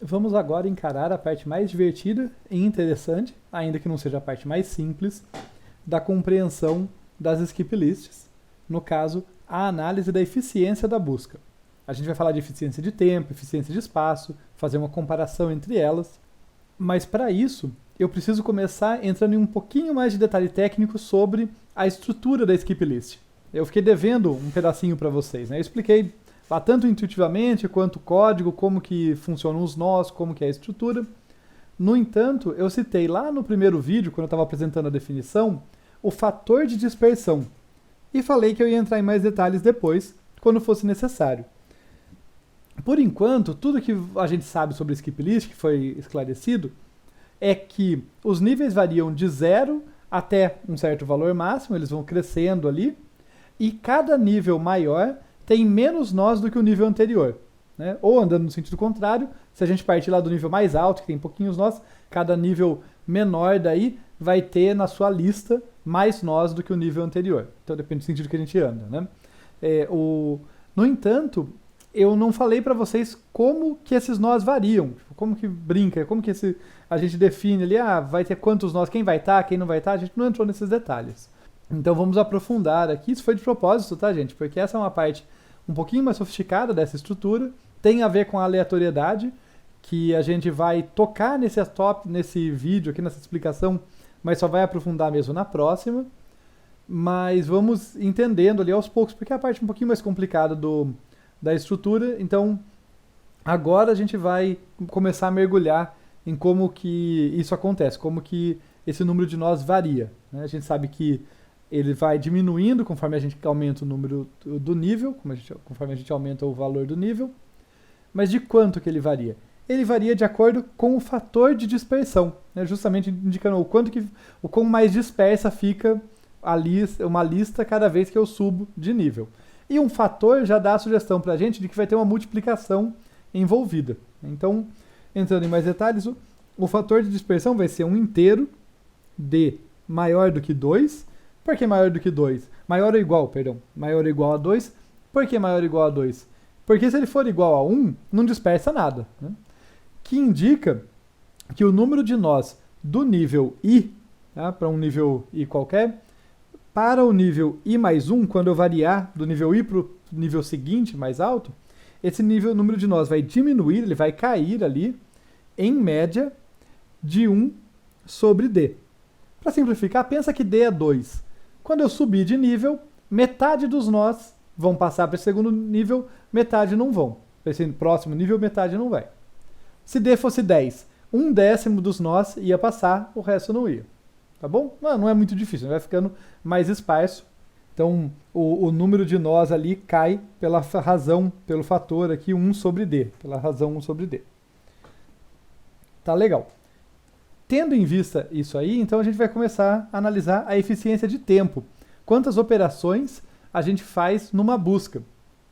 Vamos agora encarar a parte mais divertida e interessante, ainda que não seja a parte mais simples, da compreensão das skip lists, no caso, a análise da eficiência da busca. A gente vai falar de eficiência de tempo, eficiência de espaço, fazer uma comparação entre elas, mas para isso eu preciso começar entrando em um pouquinho mais de detalhe técnico sobre a estrutura da skip list. Eu fiquei devendo um pedacinho para vocês, né? Eu expliquei lá tanto intuitivamente quanto o código, como que funcionam os nós, como que é a estrutura. No entanto, eu citei lá no primeiro vídeo, quando eu estava apresentando a definição, o fator de dispersão. E falei que eu ia entrar em mais detalhes depois, quando fosse necessário. Por enquanto, tudo que a gente sabe sobre skip list, que foi esclarecido, é que os níveis variam de 0 até um certo valor máximo, eles vão crescendo ali, e cada nível maior tem menos nós do que o nível anterior. Né? Ou andando no sentido contrário, se a gente partir lá do nível mais alto, que tem pouquinhos nós, cada nível menor daí vai ter na sua lista mais nós do que o nível anterior. Então depende do sentido que a gente anda. Né? No entanto, eu não falei para vocês como que esses nós variam, como que brinca, como que a gente define ali, vai ter quantos nós, quem vai estar, quem não vai estar, a gente não entrou nesses detalhes. Então vamos aprofundar aqui, isso foi de propósito, tá, gente? Porque essa é uma parte um pouquinho mais sofisticada dessa estrutura, tem a ver com a aleatoriedade, que a gente vai tocar nesse vídeo aqui, nessa explicação, mas só vai aprofundar mesmo na próxima. Mas vamos entendendo ali aos poucos, porque é a parte um pouquinho mais complicada da estrutura. Então, agora a gente vai começar a mergulhar em como que isso acontece, como que esse número de nós varia. Né? A gente sabe que ele vai diminuindo conforme a gente aumenta o número do nível, conforme a gente aumenta o valor do nível. Mas de quanto que ele varia? Ele varia de acordo com o fator de dispersão, né? Justamente indicando o quão mais dispersa fica uma lista cada vez que eu subo de nível. E um fator já dá a sugestão para a gente de que vai ter uma multiplicação envolvida. Então, entrando em mais detalhes, o fator de dispersão vai ser um inteiro d maior do que 2. Por que maior do que 2? Maior ou igual, perdão. Maior ou igual a 2. Por que maior ou igual a 2? Porque se ele for igual a 1, não dispersa nada. Né? Que indica que o número de nós do nível i, tá, para um nível i qualquer, para o nível i mais 1, quando eu variar do nível i para o nível seguinte, mais alto, esse número de nós vai diminuir, ele vai cair ali, em média, de 1 sobre d. Para simplificar, pensa que d é 2. Quando eu subir de nível, metade dos nós vão passar para esse segundo nível, metade não vão. Para esse próximo nível, metade não vai. Se d fosse 10, 1/10 dos nós ia passar, o resto não ia. Tá bom? Não é muito difícil, vai ficando mais esparso. Então, o número de nós ali cai pela razão, pelo fator aqui 1 sobre d, pela razão 1 sobre d. Tá legal. Tendo em vista isso aí, então a gente vai começar a analisar a eficiência de tempo. Quantas operações a gente faz numa busca.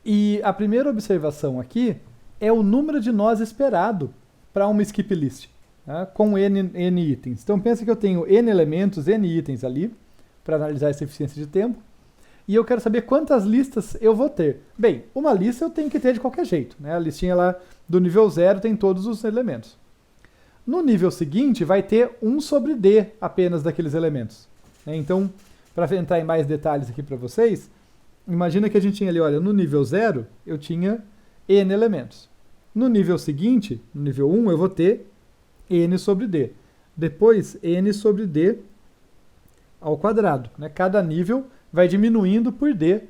E a primeira observação aqui é o número de nós esperado para uma skip list, tá? Com n itens. Então pensa que eu tenho n elementos, n itens ali, para analisar essa eficiência de tempo. E eu quero saber quantas listas eu vou ter. Bem, uma lista eu tenho que ter de qualquer jeito. Né? A listinha lá do nível 0 tem todos os elementos. No nível seguinte, vai ter 1 sobre d apenas daqueles elementos. Então, para entrar em mais detalhes aqui para vocês, imagina que a gente tinha ali, olha, no nível 0, eu tinha n elementos. No nível seguinte, no nível 1, eu vou ter n sobre d. Depois, n sobre d ao quadrado. Né? Cada nível vai diminuindo por d.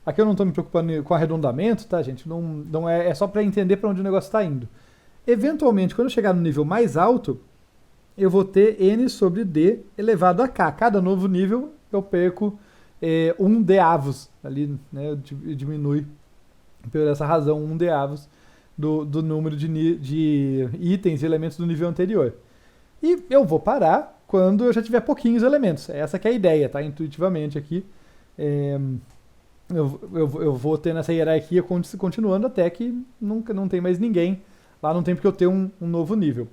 Aqui eu não estou me preocupando com arredondamento, tá, gente? Não é só para entender para onde o negócio está indo. Eventualmente, quando eu chegar no nível mais alto, eu vou ter n sobre d elevado a k. Cada novo nível eu perco 1 d avos. Ali, né, diminui por essa razão 1 d avos do número de itens e elementos do nível anterior. E eu vou parar quando eu já tiver pouquinhos elementos. Essa que é a ideia, tá? Intuitivamente aqui. Eu vou ter nessa hierarquia continuando até que nunca não tem mais ninguém. Lá não tem porque eu ter um novo nível.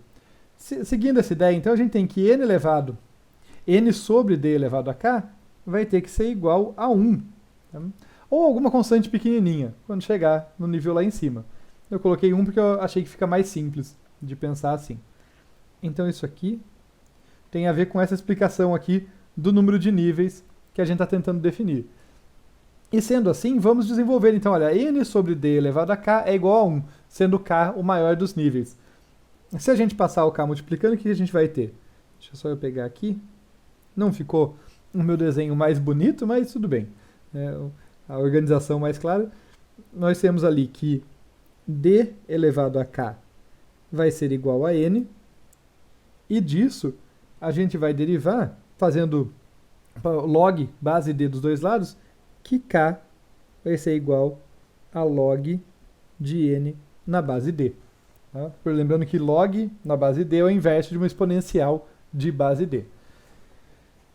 Seguindo essa ideia, então, a gente tem que n sobre d elevado a k vai ter que ser igual a 1. Tá? Ou alguma constante pequenininha, quando chegar no nível lá em cima. Eu coloquei 1 porque eu achei que fica mais simples. de pensar assim. Então isso aqui tem a ver com essa explicação aqui do número de níveis que a gente está tentando definir. E sendo assim, vamos desenvolver então, olha, n sobre d elevado a k é igual a 1, sendo k o maior dos níveis. Se a gente passar o k multiplicando, o que a gente vai ter? Deixa só eu pegar aqui. Não ficou o meu desenho mais bonito, mas tudo bem. A organização mais clara. Nós temos ali que d elevado a k vai ser igual a n, e disso a gente vai derivar, fazendo log base d dos dois lados, que k vai ser igual a log de n na base d. Tá? Lembrando que log na base d é o inverso de uma exponencial de base d.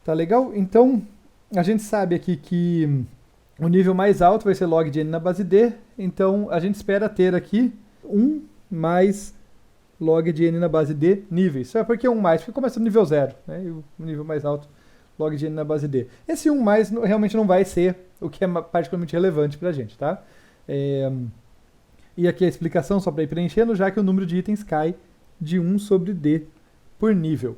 Tá legal? Então, a gente sabe aqui que o nível mais alto vai ser log de n na base d, então a gente espera ter aqui 1 mais log de n na base d níveis. Isso é porque 1 mais, porque começa no nível 0, né? E o nível mais alto, log de n na base d. Esse 1 mais realmente não vai ser o que é particularmente relevante para a gente, tá? E aqui a explicação, só para ir preenchendo, já que o número de itens cai de 1 sobre d por nível.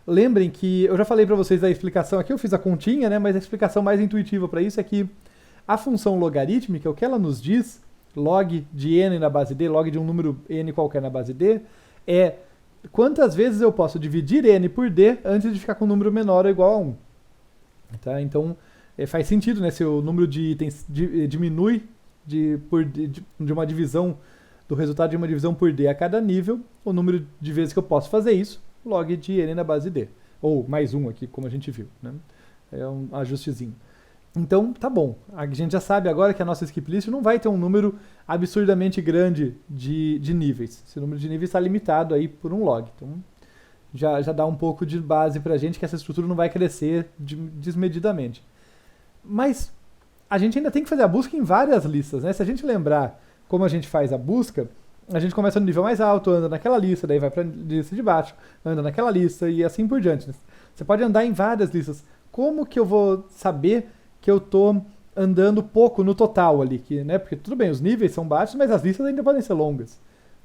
Lembrem que eu já falei para vocês da explicação aqui, eu fiz a continha, né, mas a explicação mais intuitiva para isso é que a função logarítmica, o que ela nos diz, log de n na base d, log de um número n qualquer na base d, é quantas vezes eu posso dividir n por d antes de ficar com um número menor ou igual a 1. Tá? Então, faz sentido, né, se o número de itens diminui de uma divisão, do resultado de uma divisão por d a cada nível, o número de vezes que eu posso fazer isso, log de n na base d. Ou mais 1 aqui, como a gente viu. Né? É um ajustezinho. Então, tá bom. A gente já sabe agora que a nossa skip list não vai ter um número absurdamente grande de níveis. Esse número de níveis está limitado aí por um log. Então, já dá um pouco de base pra gente que essa estrutura não vai crescer desmedidamente. Mas a gente ainda tem que fazer a busca em várias listas, né? Se a gente lembrar como a gente faz a busca, a gente começa no nível mais alto, anda naquela lista, daí vai para a lista de baixo, anda naquela lista e assim por diante. Você pode andar em várias listas. Como que eu vou saber que eu estou andando pouco no total ali? Né? Porque tudo bem, os níveis são baixos, mas as listas ainda podem ser longas.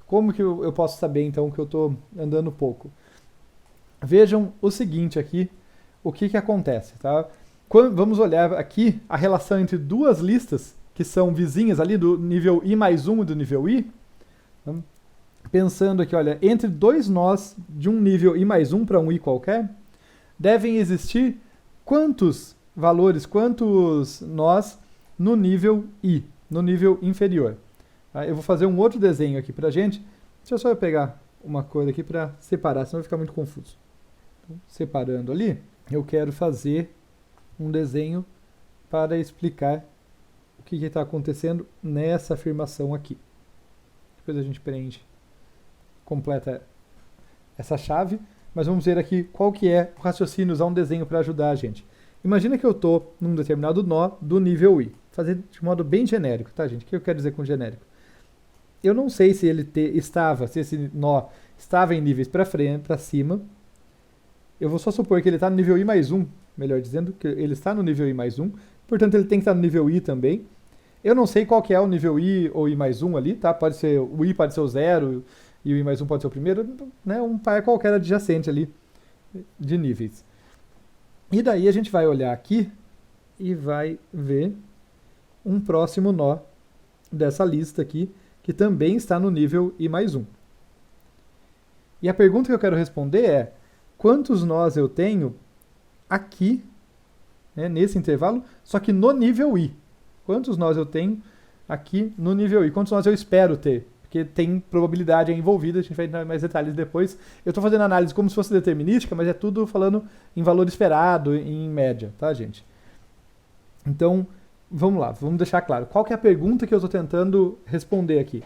Como que eu posso saber então que eu estou andando pouco? Vejam o seguinte aqui, o que acontece. Tá? Vamos olhar aqui a relação entre duas listas que são vizinhas ali do nível i mais 1 e do nível i. Pensando aqui, olha, entre dois nós de um nível i mais 1 para um i qualquer, devem existir quantos valores, quantos nós no nível i, no nível inferior. Eu vou fazer um outro desenho aqui pra gente. Deixa eu só pegar uma coisa aqui para separar, senão vai ficar muito confuso. Então, separando ali, eu quero fazer um desenho para explicar o que está acontecendo nessa afirmação aqui. Depois a gente preenche, completa essa chave, mas vamos ver aqui qual que é o raciocínio, usar um desenho para ajudar a gente. Imagina que eu estou num determinado nó do nível i. Fazer de modo bem genérico, tá, gente? O que eu quero dizer com genérico? Eu não sei se ele se esse nó estava em níveis para cima. Eu vou só supor que ele está no nível i mais 1, melhor dizendo, que ele está no nível i mais 1, portanto ele tem que estar no nível i também. Eu não sei qual que é o nível i ou i mais 1 ali, tá? Pode ser, o i pode ser o 0 e o i mais 1 pode ser o primeiro, né? Um par qualquer adjacente ali de níveis. E daí a gente vai olhar aqui e vai ver um próximo nó dessa lista aqui, que também está no nível i mais 1. E a pergunta que eu quero responder é, quantos nós eu tenho aqui, né, nesse intervalo, só que no nível i? Quantos nós eu tenho aqui no nível i? Quantos nós eu espero ter? Porque tem probabilidade envolvida, a gente vai entrar em mais detalhes depois. Eu estou fazendo análise como se fosse determinística, mas é tudo falando em valor esperado, em média, tá, gente? Então, vamos lá, vamos deixar claro. Qual que é a pergunta que eu estou tentando responder aqui?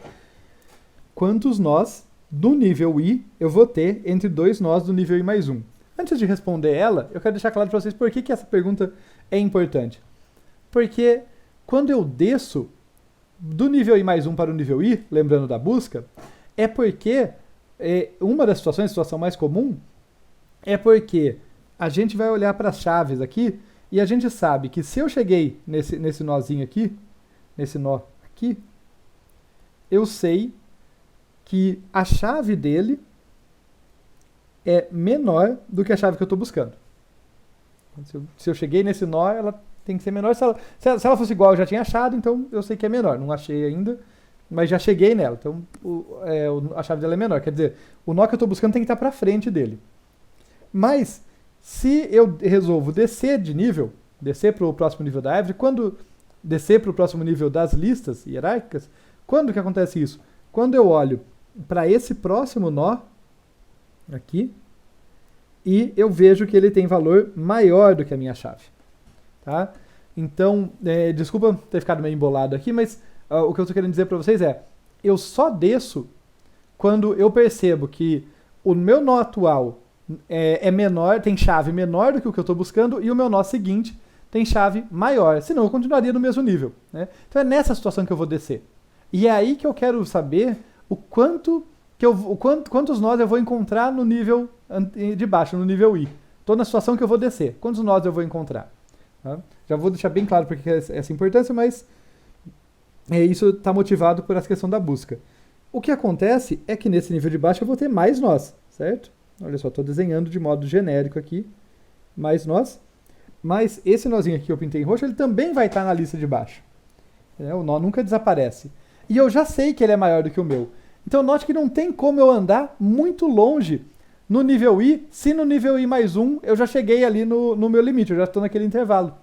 Quantos nós do nível i eu vou ter entre dois nós do nível i mais 1? Antes de responder ela, eu quero deixar claro para vocês por que essa pergunta é importante. Porque quando eu desço do nível i mais 1 para o nível i, lembrando da busca, é porque uma das situações, a situação mais comum, é porque a gente vai olhar para as chaves aqui e a gente sabe que se eu cheguei nesse nozinho aqui, nesse nó aqui, eu sei que a chave dele é menor do que a chave que eu estou buscando. Se eu cheguei nesse nó, ela tem que ser menor. Se ela fosse igual, eu já tinha achado, então eu sei que é menor. Não achei ainda, mas já cheguei nela. Então a chave dela é menor. Quer dizer, o nó que eu estou buscando tem que estar para frente dele. Mas, se eu resolvo descer de nível, descer para o próximo nível da árvore, quando descer para o próximo nível das listas hierárquicas, quando que acontece isso? Quando eu olho para esse próximo nó, aqui, e eu vejo que ele tem valor maior do que a minha chave. Tá? Então, desculpa ter ficado meio embolado aqui, mas o que eu estou querendo dizer para vocês é, eu só desço quando eu percebo que o meu nó atual é menor, tem chave menor do que o que eu estou buscando, e o meu nó seguinte tem chave maior, senão eu continuaria no mesmo nível. Né? Então é nessa situação que eu vou descer. E é aí que eu quero saber quantos nós eu vou encontrar no nível de baixo, no nível I. Estou na situação que eu vou descer. Quantos nós eu vou encontrar? Tá? Já vou deixar bem claro porque essa importância, mas isso está motivado por essa questão da busca. O que acontece é que nesse nível de baixo eu vou ter mais nós, certo? Olha só, estou desenhando de modo genérico aqui, mais nós. Mas esse nozinho aqui que eu pintei em roxo, ele também vai estar na lista de baixo. O nó nunca desaparece. E eu já sei que ele é maior do que o meu. Então note que não tem como eu andar muito longe no nível I, se no nível I mais 1 eu já cheguei ali no meu limite, eu já estou naquele intervalo.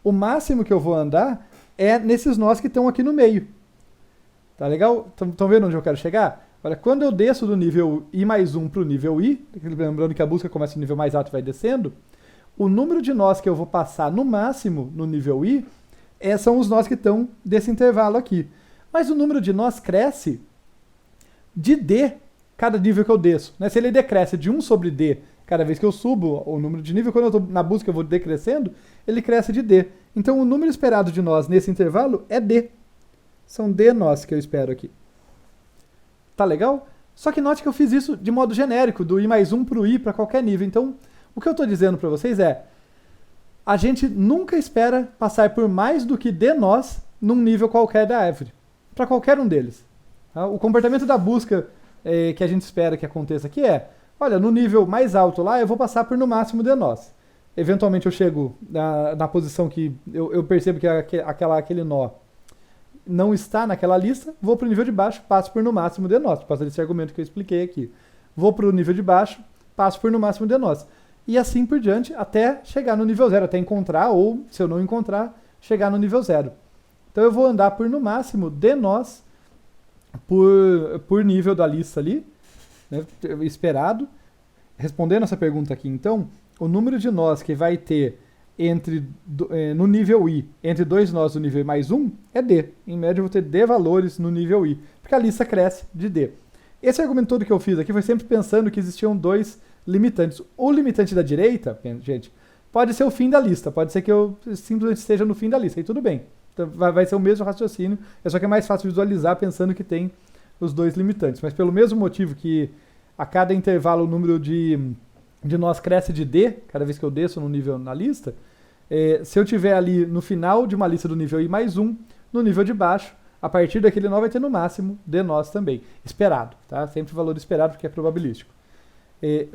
O máximo que eu vou andar é nesses nós que estão aqui no meio. Tá legal? Estão vendo onde eu quero chegar? Olha, quando eu desço do nível I mais 1 para o nível I, lembrando que a busca começa no nível mais alto e vai descendo, o número de nós que eu vou passar no máximo no nível I são os nós que estão desse intervalo aqui. Mas o número de nós cresce de D cada nível que eu desço. Né? Se ele decresce de 1 sobre D cada vez que eu subo o número de nível, quando eu estou na busca eu vou decrescendo, ele cresce de D. Então o número esperado de nós nesse intervalo é D. São D nós que eu espero aqui. Tá legal? Só que note que eu fiz isso de modo genérico, do I mais 1 para o I para qualquer nível. Então, o que eu estou dizendo para vocês é, a gente nunca espera passar por mais do que D nós num nível qualquer da árvore. Para qualquer um deles. Tá? O comportamento da busca que a gente espera que aconteça aqui é, olha, no nível mais alto lá eu vou passar por no máximo D nós. Eventualmente eu chego na posição que eu percebo que aquele nó não está naquela lista, vou para o nível de baixo, passo por no máximo D nós, por causa desse argumento que eu expliquei aqui. Vou para o nível de baixo, passo por no máximo D nós. E assim por diante, até chegar no nível 0, até encontrar, ou, se eu não encontrar, chegar no nível 0. Então eu vou andar por no máximo D nós por nível da lista ali, né, esperado. Respondendo essa pergunta aqui, então, o número de nós que vai ter no nível I, entre dois nós do nível I mais 1, é D. Em média, eu vou ter D valores no nível I, porque a lista cresce de D. Esse argumento todo que eu fiz aqui foi sempre pensando que existiam dois limitantes. O limitante da direita, gente, pode ser o fim da lista, pode ser que eu simplesmente esteja no fim da lista, e tudo bem. Então, vai ser o mesmo raciocínio, só que é mais fácil visualizar pensando que tem os dois limitantes. Mas pelo mesmo motivo que a cada intervalo o número de nós cresce de D, cada vez que eu desço no nível na lista, se eu tiver ali no final de uma lista do nível I mais 1, no nível de baixo, a partir daquele nó vai ter no máximo D nós também. Esperado, tá? Sempre valor esperado porque é probabilístico.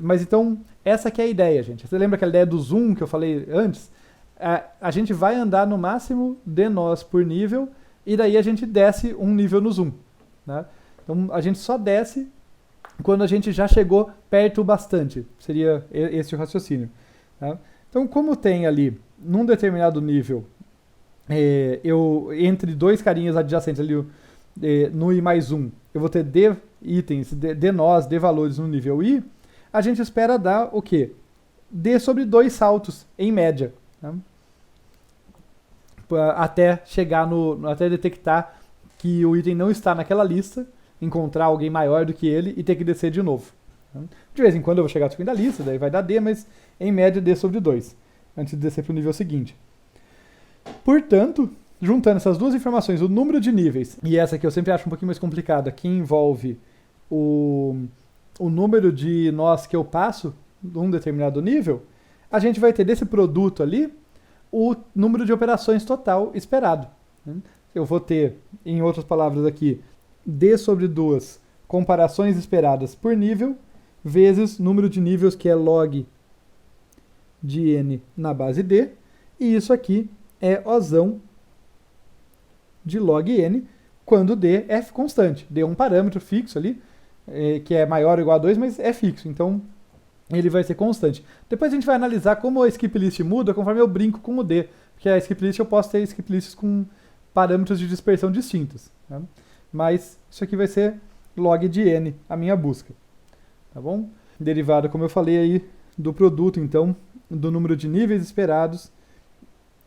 Mas então, essa que é a ideia, gente. Você lembra aquela ideia do zoom que eu falei antes? A gente vai andar no máximo D nós por nível, e daí a gente desce um nível no zoom. Né? Então, a gente só desce quando a gente já chegou perto bastante. Seria esse o raciocínio. Tá? Então, como tem ali, num determinado nível, entre dois carinhas adjacentes ali, no I mais 1, eu vou ter D itens, D nós, D valores no nível I, a gente espera dar o quê? D sobre 2 saltos, em média. Né? Até chegar até detectar que o item não está naquela lista, encontrar alguém maior do que ele e ter que descer de novo. De vez em quando eu vou chegar no fim da lista, daí vai dar D, mas em média D sobre 2, antes de descer para o nível seguinte. Portanto, juntando essas duas informações, o número de níveis, e essa que eu sempre acho um pouquinho mais complicada, que envolve o número de nós que eu passo num determinado nível, a gente vai ter desse produto ali o número de operações total esperado. Eu vou ter, em outras palavras aqui, D sobre 2 comparações esperadas por nível, vezes número de níveis, que é log de n na base d, e isso aqui é Ozão de log n, quando d é constante. D é um parâmetro fixo ali, que é maior ou igual a 2, mas é fixo, então ele vai ser constante. Depois a gente vai analisar como a skip list muda conforme eu brinco com o d, porque a skip list eu posso ter skip lists com parâmetros de dispersão distintos, tá? Mas isso aqui vai ser log de n, a minha busca, tá bom? Derivada, como eu falei aí, do produto, então, do número de níveis esperados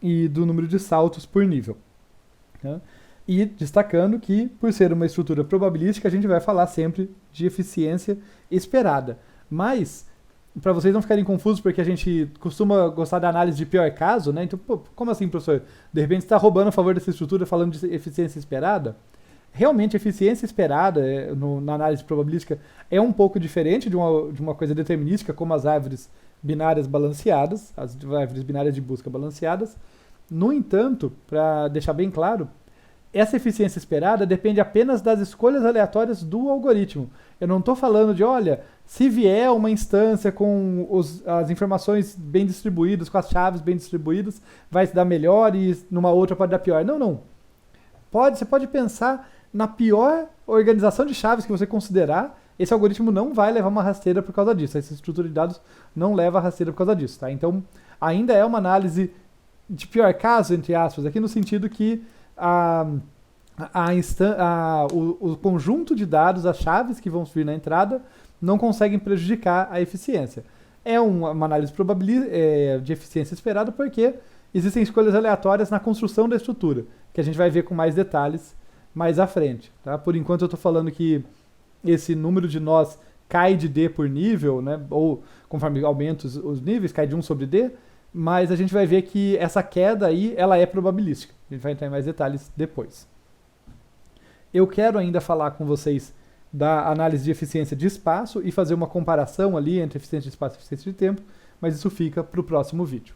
e do número de saltos por nível, tá? E destacando que, por ser uma estrutura probabilística, a gente vai falar sempre de eficiência esperada. Mas, para vocês não ficarem confusos, porque a gente costuma gostar da análise de pior caso, né? Então, pô, como assim, professor? De repente você está roubando a favor dessa estrutura falando de eficiência esperada? Realmente, a eficiência esperada na análise probabilística é um pouco diferente de uma coisa determinística, como as árvores binárias balanceadas, as árvores binárias de busca balanceadas. No entanto, para deixar bem claro, essa eficiência esperada depende apenas das escolhas aleatórias do algoritmo. Eu não estou falando de, olha, se vier uma instância com as informações bem distribuídas, com as chaves bem distribuídas, vai se dar melhor e numa outra pode dar pior. Não, não. Você pode pensar na pior organização de chaves que você considerar, esse algoritmo não vai levar uma rasteira por causa disso. Essa estrutura de dados não leva a rasteira por causa disso, tá? Então, ainda é uma análise de pior caso, entre aspas, aqui no sentido que o conjunto de dados, as chaves que vão vir na entrada, não conseguem prejudicar a eficiência. É uma análise de eficiência esperada porque existem escolhas aleatórias na construção da estrutura, que a gente vai ver com mais detalhes mais à frente. Tá? Por enquanto eu estou falando que esse número de nós cai de D por nível, né? Ou conforme aumenta os níveis, cai de 1 sobre D, mas a gente vai ver que essa queda aí, ela é probabilística. A gente vai entrar em mais detalhes depois. Eu quero ainda falar com vocês da análise de eficiência de espaço e fazer uma comparação ali entre eficiência de espaço e eficiência de tempo, mas isso fica para o próximo vídeo.